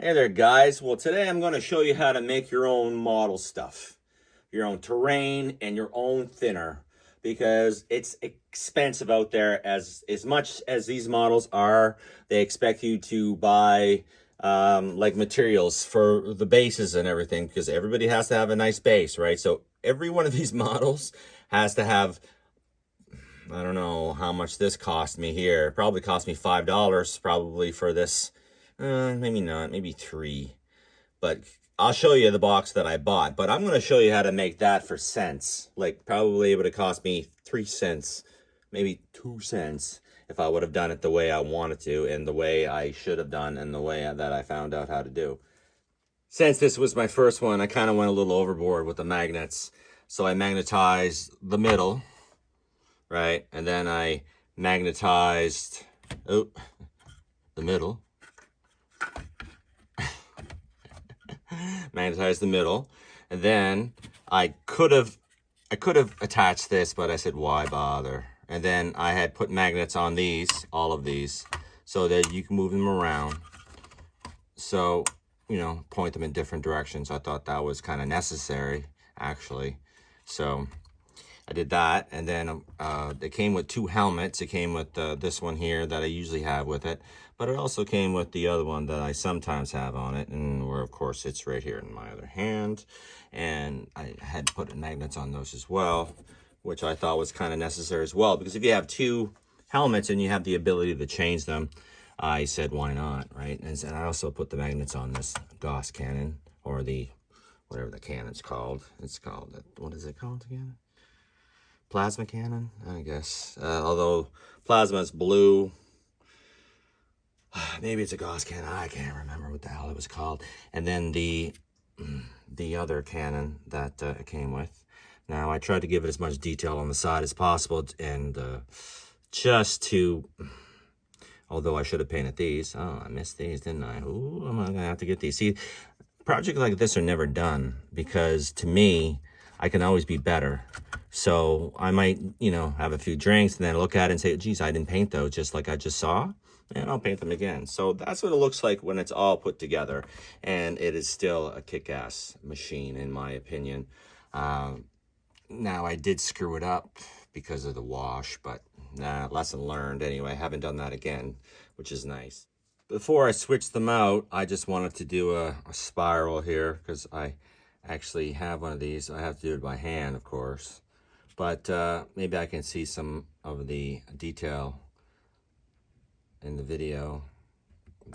Hey there guys, well today I'm going to show you how to make your own model stuff, your own terrain and your own thinner, because it's expensive out there. As much as these models are, they expect you to buy like materials for the bases and everything, because everybody has to have a nice base, right? So every one of these models has to have, I don't know how much this cost me here. It probably cost me $5 probably for this. Maybe not, maybe $3. But I'll show you the box that I bought. But I'm going to show you how to make that for cents. Like probably it would have cost me 3 cents, maybe 2 cents if I would have done it the way I wanted to and the way I should have done and the way that I found out how to do. Since this was my first one, I kind of went a little overboard with the magnets. So I magnetized the middle, right? And then I magnetized the middle. Magnetize the middle, and then I could have attached this, but I said why bother. And then I had put magnets on these, all of these, so that you can move them around, so you know, point them in different directions. I thought that was kind of necessary actually, so I did that. And then they came with 2 helmets. It came with this one here that I usually have with it, but it also came with the other one that I sometimes have on it, and where of course it's right here in my other hand. And I had put magnets on those as well, which I thought was kind of necessary as well, because if you have 2 helmets and you have the ability to change them, I said why not, right? And I also put the magnets on this Gauss cannon, or the whatever the cannon's called. It's called, what is it called again? Plasma cannon, I guess. Although plasma is blue. Maybe it's a Gauss cannon. I can't remember what the hell it was called. And then the other cannon that it came with. Now, I tried to give it as much detail on the side as possible, and just to, although I should have painted these. Oh, I missed these, didn't I? Ooh, I'm going to have to get these. See, projects like this are never done, because to me, I can always be better. So I might, you know, have a few drinks and then look at it and say, geez, I didn't paint those just like I just saw, and I'll paint them again. So that's what it looks like when it's all put together, and it is still a kick-ass machine in my opinion. Now I did screw it up because of the wash, but lesson learned anyway. I haven't done that again, which is nice. Before I switch them out, I just wanted to do a spiral here, because I actually have one of these. I have to do it by hand, of course, but maybe I can see some of the detail in the video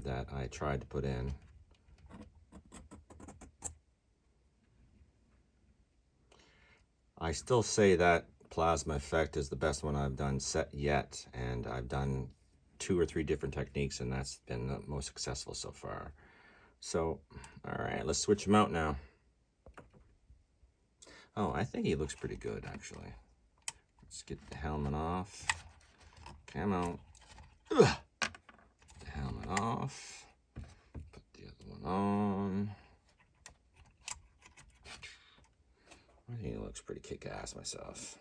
that I tried to put in. I still say that plasma effect is the best one I've done set yet, and I've done 2 or 3 different techniques, and that's been the most successful so far. So, all right, let's switch them out now. Oh, I think he looks pretty good, actually. Let's get the helmet off. Come on. Ugh. The helmet off. Put the other one on. I think he looks pretty kick-ass myself.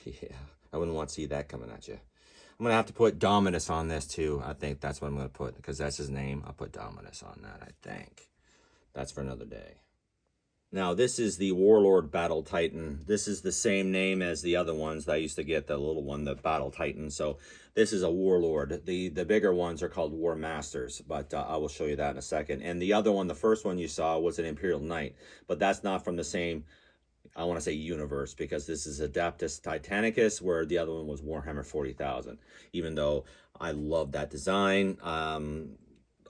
Yeah, I wouldn't want to see that coming at you. I'm going to have to put Dominus on this, too. I think that's what I'm going to put, because that's his name. I'll put Dominus on that, I think. That's for another day. Now, this is the Warlord Battle Titan. This is the same name as the other ones that I used to get, the little one, the Battle Titan. So this is a Warlord. The bigger ones are called War Masters, but I will show you that in a second. And the other one, the first one you saw, was an Imperial Knight, but that's not from the same, I want to say, universe, because this is Adeptus Titanicus, where the other one was Warhammer 40,000. Even though I love that design,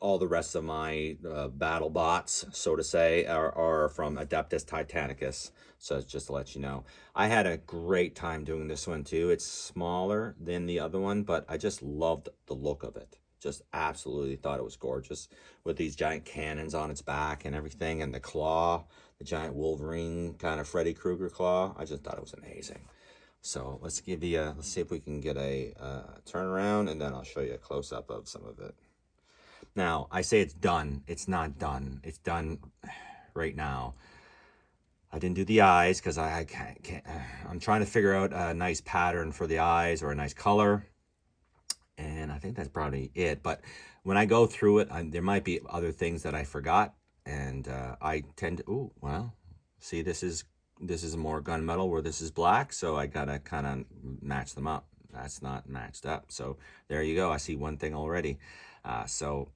all the rest of my battle bots, so to say, are from Adeptus Titanicus. So just to let you know, I had a great time doing this one too. It's smaller than the other one, but I just loved the look of it. Just absolutely thought it was gorgeous, with these giant cannons on its back and everything, and the claw, the giant Wolverine kind of Freddy Krueger claw. I just thought it was amazing. So let's give you let's see if we can get a turnaround, and then I'll show you a close-up of some of it. Now, I say it's done. It's not done. It's done right now. I didn't do the eyes because I can't. I'm trying to figure out a nice pattern for the eyes, or a nice color. And I I think that's probably it. But when I go through it, there might be other things that I forgot, and I tend to. Oh, well, see, this is more gunmetal where this is black, so I gotta kind of match them up. That's not matched up, so there you go. I see one thing already. So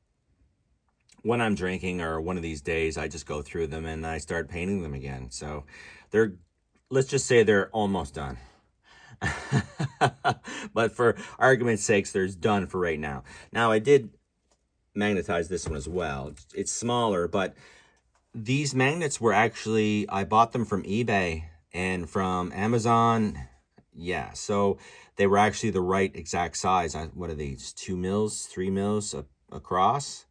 when I'm drinking or one of these days, I just go through them and I start painting them again. So let's just say they're almost done. But for argument's sakes, there's done for right now. Now, I did magnetize this one as well. It's smaller, but these magnets were actually, I bought them from eBay and from Amazon. Yeah, so they were actually the right exact size. What are these? 2 mils, 3 mils across?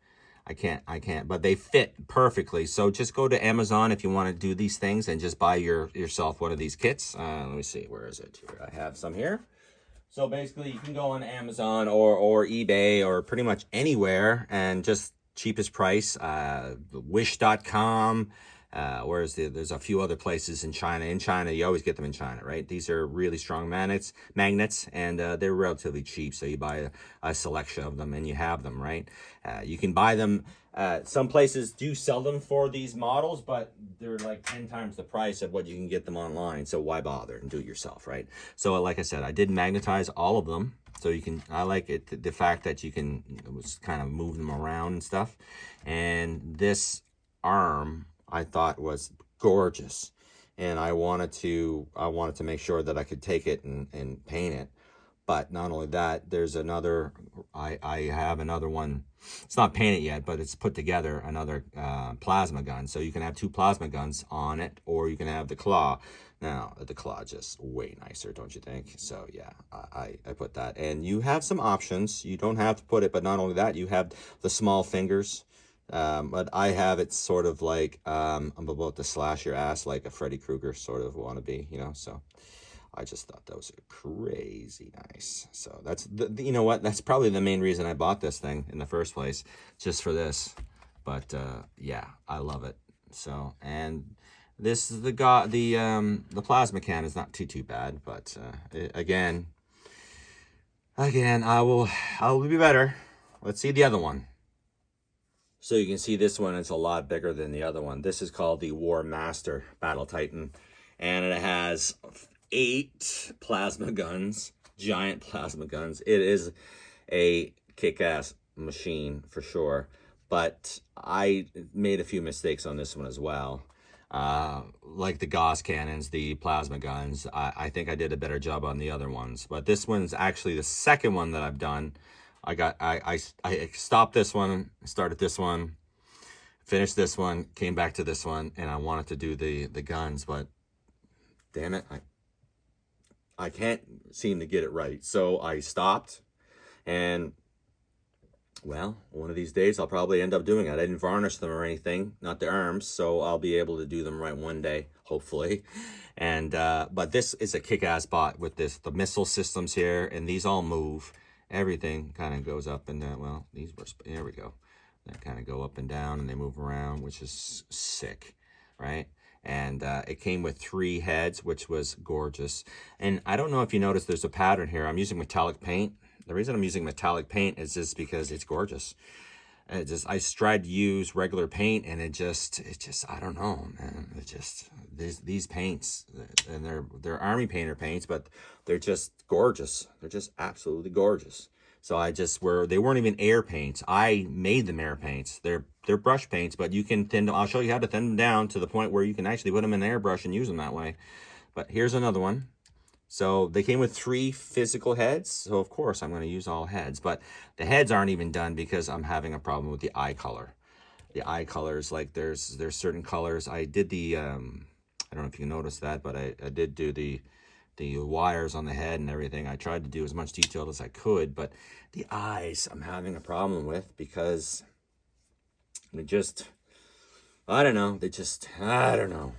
I can't, but they fit perfectly. So just go to Amazon if you want to do these things and just buy yourself one of these kits. Let me see, where is it? Here, I have some here. So basically you can go on Amazon or eBay or pretty much anywhere and just cheapest price, wish.com. There's a few other places in China. In China, you always get them in China, right? These are really strong magnets, and they're relatively cheap. So you buy a selection of them and you have them, right? You can buy them. Some places do sell them for these models, but they're like 10 times the price of what you can get them online. So why bother and do it yourself, right? So like I said, I did magnetize all of them. So you can, I like it, the fact that you can kind of move them around and stuff. And this arm, I thought was gorgeous, and I wanted to make sure that I could take it and paint it. But not only that, there's another, I have another one. It's not painted yet, but it's put together, another plasma gun. So you can have 2 plasma guns on it, or you can have the claw. Now, the claw just way nicer, don't you think? So yeah, I put that. And you have some options. You don't have to put it, but not only that, you have the small fingers. But I have it sort of like, I'm about to slash your ass like a Freddy Krueger sort of wannabe, you know, so I just thought those are crazy nice. So that's, you know what, that's probably the main reason I bought this thing in the first place, just for this. But, yeah, I love it. So, and this is the plasma can is not too bad, but, again, I will be better. Let's see the other one. So you can see this one is a lot bigger than the other one. This is called the War Master Battle Titan. And it has 8 plasma guns, giant plasma guns. It is a kick-ass machine for sure. But I made a few mistakes on this one as well. Like the Gauss cannons, the plasma guns. I think I did a better job on the other ones. But this one's actually the second one that I've done. I stopped this one, started this one, finished this one, came back to this one, and I wanted to do the guns, but damn it, I can't seem to get it right. So I stopped, and well, one of these days I'll probably end up doing it. I didn't varnish them or anything, not the arms, so I'll be able to do them right one day, hopefully. And but this is a kick-ass bot with the missile systems here, and these all move. Everything kind of goes up and down. Well, these were, there we go. They kind of go up and down and they move around, which is sick, right? And it came with 3 heads, which was gorgeous. And I don't know if you noticed, there's a pattern here. I'm using metallic paint. The reason I'm using metallic paint is just because it's gorgeous. I tried to use regular paint, and it just I don't know, man. It just these paints, and they're army painter paints, but they're just gorgeous. They're just absolutely gorgeous. So they weren't even air paints. I made them air paints. They're brush paints, but you can thin them. I'll show you how to thin them down to the point where you can actually put them in an airbrush and use them that way. But here's another one. So they came with 3 physical heads. So of course I'm going to use all heads, but the heads aren't even done because I'm having a problem with the eye color. The eye colors, like there's certain colors. I did the, I don't know if you noticed that, but I did do the wires on the head and everything. I tried to do as much detail as I could, but the eyes I'm having a problem with because they just, I don't know. I don't know.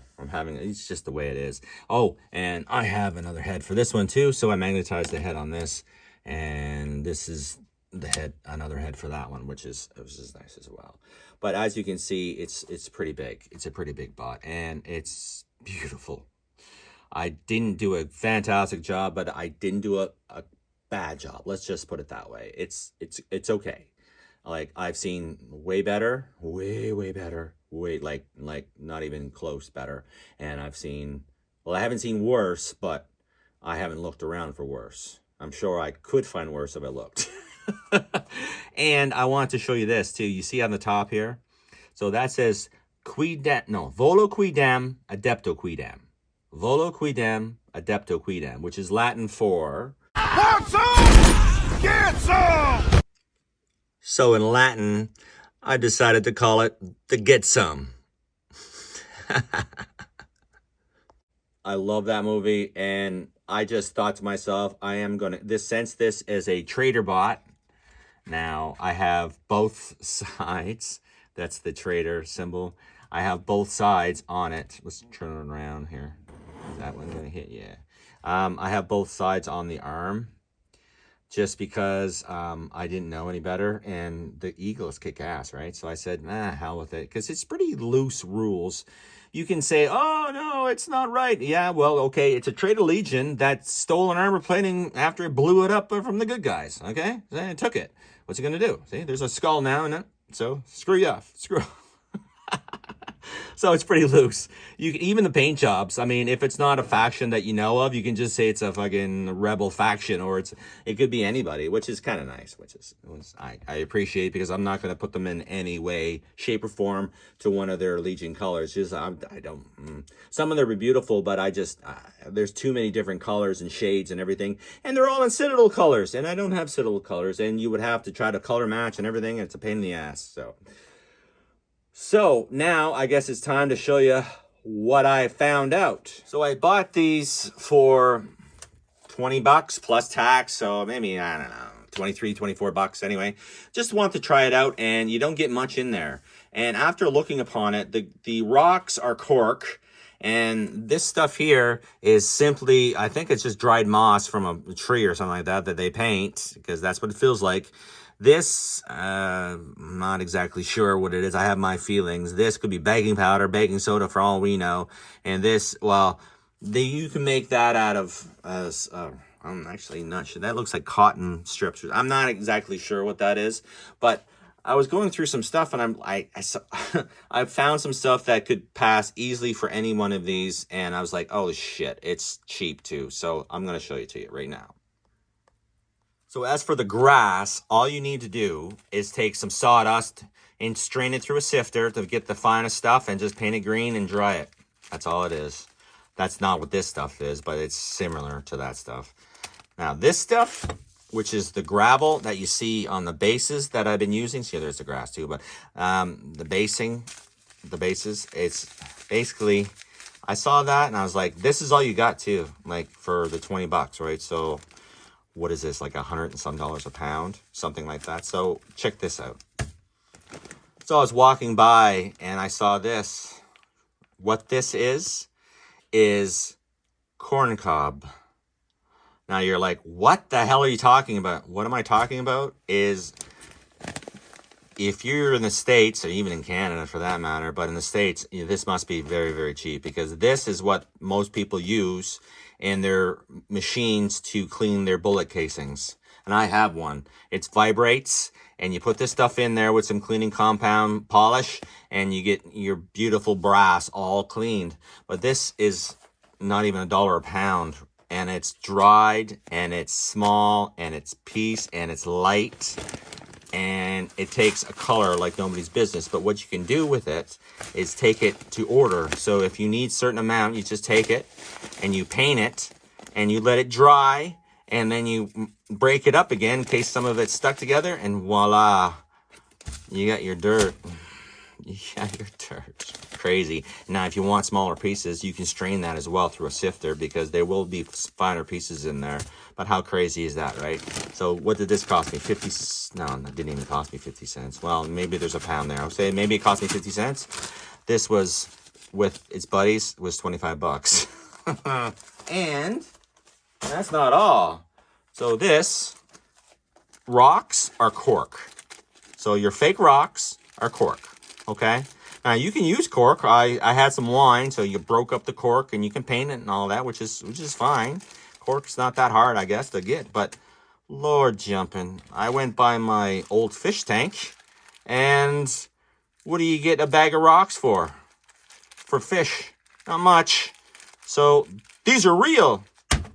It's just the way it is. Oh, and I have another head for this one too. So I magnetized the head on this, and this is the head, another head for that one, which is nice as well. But as you can see, it's pretty big. It's a pretty big bot, and it's beautiful. I didn't do a fantastic job, but I didn't do a bad job. Let's just put it that way. It's okay. Like, I've seen way better, way better, like not even close better. And I've seen, well, I haven't seen worse, but I haven't looked around for worse. I'm sure I could find worse if I looked. And I want to show you this too. You see on the top here? So that says volo quidam, adepto quidam. Volo quidam, adepto quidam, which is Latin for... Want some? Get some! So in Latin, I decided to call it the get some. I love that movie, and I just thought to myself, I am going to... Since this is a trader bot, now I have both sides. That's the trader symbol. I have both sides on it. Let's turn it around here. Is that one going to hit? Yeah. I have both sides on the arm just because I didn't know any better. And the eagles kick ass, right? So I said, hell with it. Because it's pretty loose rules. You can say, oh, no, it's not right. Yeah, well, okay, it's a Trader Legion that stole an armor plating after it blew it up from the good guys, okay? Then it took it. What's it going to do? See, there's a skull now in it. So screw you off. Screw So it's pretty loose. Even the paint jobs. I mean, if it's not a faction that you know of, you can just say it's a fucking rebel faction, or it could be anybody, which is kind of nice. I appreciate, because I'm not going to put them in any way, shape, or form to one of their Legion colors. Just I don't. Some of them are beautiful, but there's too many different colors and shades and everything, and they're all in Citadel colors, and I don't have Citadel colors, and you would have to try to color match and everything, and it's a pain in the ass. So now I guess it's time to show you what I found out. So I bought these for $20 plus tax. So maybe, I don't know, 23, 24 bucks anyway. Just want to try it out, and you don't get much in there. And after looking upon it, the rocks are cork. And this stuff here is simply, I think it's just dried moss from a tree or something like that they paint, because that's what it feels like. This, I'm not exactly sure what it is. I have my feelings. This could be baking powder, baking soda for all we know. And this, well, you can make that out of, I'm actually not sure. That looks like cotton strips. I'm not exactly sure what that is. But I was going through some stuff, and I found some stuff that could pass easily for any one of these. And I was like, oh, shit, it's cheap too. So I'm going to show it to you right now. So as for the grass, all you need to do is take some sawdust and strain it through a sifter to get the finest stuff, and just paint it green and dry it. That's all it is. That's not what this stuff is, but it's similar to that stuff. Now this stuff, which is the gravel that you see on the bases that I've been using. See, there's the grass too, but the bases, it's basically, I saw that and I was like, this is all you got too, like for the $20, right? So what is this, like $100 and some a pound, something like that. So check this out. So I was walking by and I saw this. What this is corn cob. Now you're like, what the hell are you talking about? What am I talking about is, if you're in the States, or even in Canada for that matter, but in the States, this must be very, very cheap, because this is what most people use in their machines to clean their bullet casings. And I have one. It vibrates, and you put this stuff in there with some cleaning compound polish, and you get your beautiful brass all cleaned. But this is not even $1 a pound, and it's dried, and it's small, and it's piece, and it's light, and it takes a color like nobody's business. But what you can do with it is take it to order. So if you need a certain amount, you just take it and you paint it and you let it dry, and then you break it up again in case some of it's stuck together, and voila, you got your dirt. You got your dirt. Crazy. Now, if you want smaller pieces, you can strain that as well through a sifter, because there will be finer pieces in there. But how crazy is that, right? So what did this cost me? 50? No, it didn't even cost me 50 cents. Well, maybe there's a pound there. I would say maybe it cost me 50 cents. This was, with its buddies, was 25 bucks. And that's not all. So this, rocks are cork. So your fake rocks are cork, okay? Now you can use cork. I had some wine, so you broke up the cork and you can paint it and all that, which is fine. Cork's not that hard, I guess, to get. But Lord jumping. I went by my old fish tank, and what do you get a bag of rocks for? For fish? Not much. So these are real.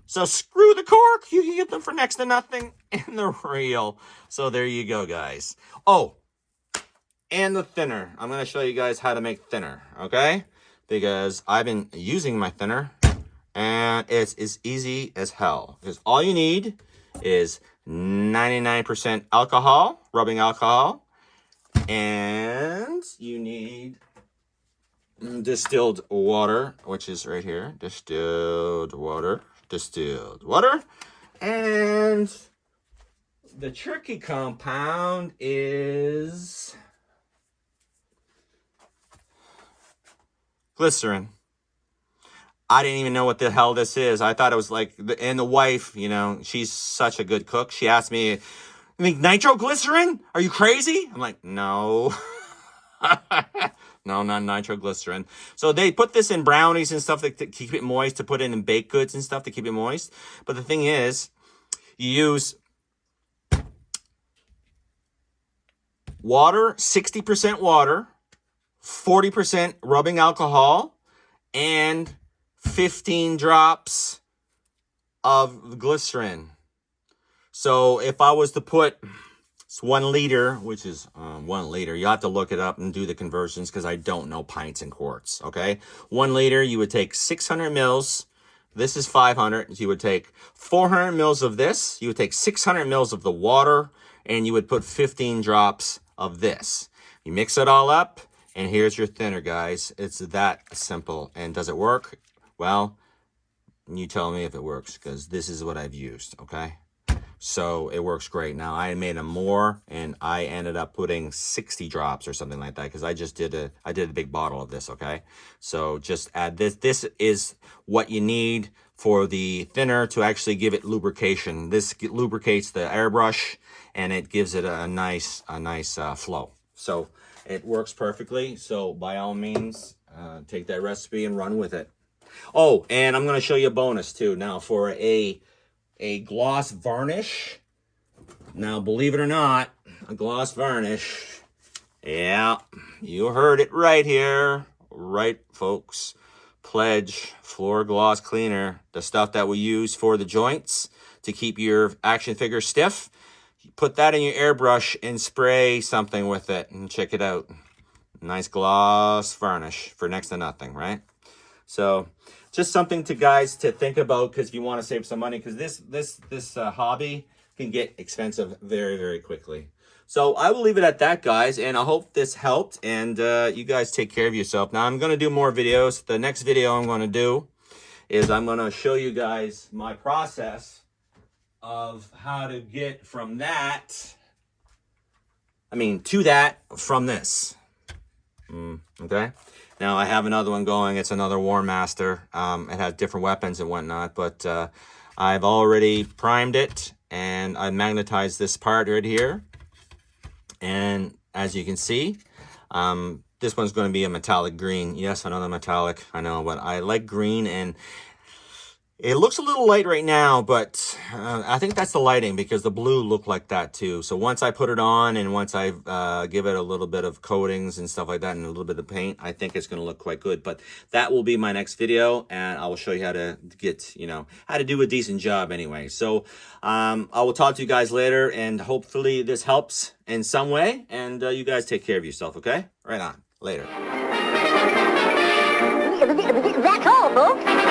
So screw the cork. You can get them for next to nothing, and they're real. So there you go, guys. Oh, and the thinner. I'm going to show you guys how to make thinner, okay? Because I've been using my thinner, and it's as easy as hell. Because all you need is 99% alcohol, rubbing alcohol, and you need distilled water, which is right here. Distilled water. And the tricky compound is glycerin. I didn't even know what the hell this is. I thought it was like, and the wife, you know, she's such a good cook. She asked me, "You make nitroglycerin? Are you crazy?" I'm like, no. No, not nitroglycerin. So they put this in brownies and stuff to keep it moist, to put it in baked goods and stuff to keep it moist. But the thing is, you use water, 60% water, 40% rubbing alcohol, and 15 drops of glycerin. So if I was to put, it's 1 liter, which is 1 liter. You have to look it up and do the conversions because I don't know pints and quarts, okay? 1 liter, you would take 600 mils. This is 500. You would take 400 mils of this. You would take 600 mils of the water, and you would put 15 drops of this. You mix it all up, and here's your thinner, guys. It's that simple. And does it work? Well, you tell me if it works, because this is what I've used, okay? So it works great. Now I made them more, and I ended up putting 60 drops or something like that, because I did a big bottle of this, okay? So just add this. This is what you need for the thinner to actually give it lubrication. This lubricates the airbrush, and it gives it a nice flow. So it works perfectly. So by all means, take that recipe and run with it. Oh, and I'm going to show you a bonus too. Now for a gloss varnish. Now, believe it or not, a gloss varnish. Yeah, you heard it right here. Right, folks. Pledge Floor Gloss Cleaner. The stuff that we use for the joints to keep your action figure stiff. Put that in your airbrush and spray something with it and check it out. Nice gloss varnish for next to nothing, right? So just something to guys to think about, because if you want to save some money, because this hobby can get expensive very, very quickly. So I will leave it at that, guys, and I hope this helped, and you guys take care of yourself. Now I'm going to do more videos. The next video I'm going to do is I'm going to show you guys my process of how to get from that, to that from this. Okay. Now I have another one going. It's another War Master. It has different weapons and whatnot, but I've already primed it, and I magnetized this part right here. And as you can see, this one's going to be a metallic green. Yes, another metallic. I know, but I like green, and it looks a little light right now, but I think that's the lighting, because the blue looked like that too. So once I put it on, and once I give it a little bit of coatings and stuff like that, and a little bit of paint, I think it's going to look quite good. But that will be my next video, and I will show you how to get, how to do a decent job anyway. So I will talk to you guys later, and hopefully this helps in some way. And you guys take care of yourself, okay? Right on. Later. That's all, folks.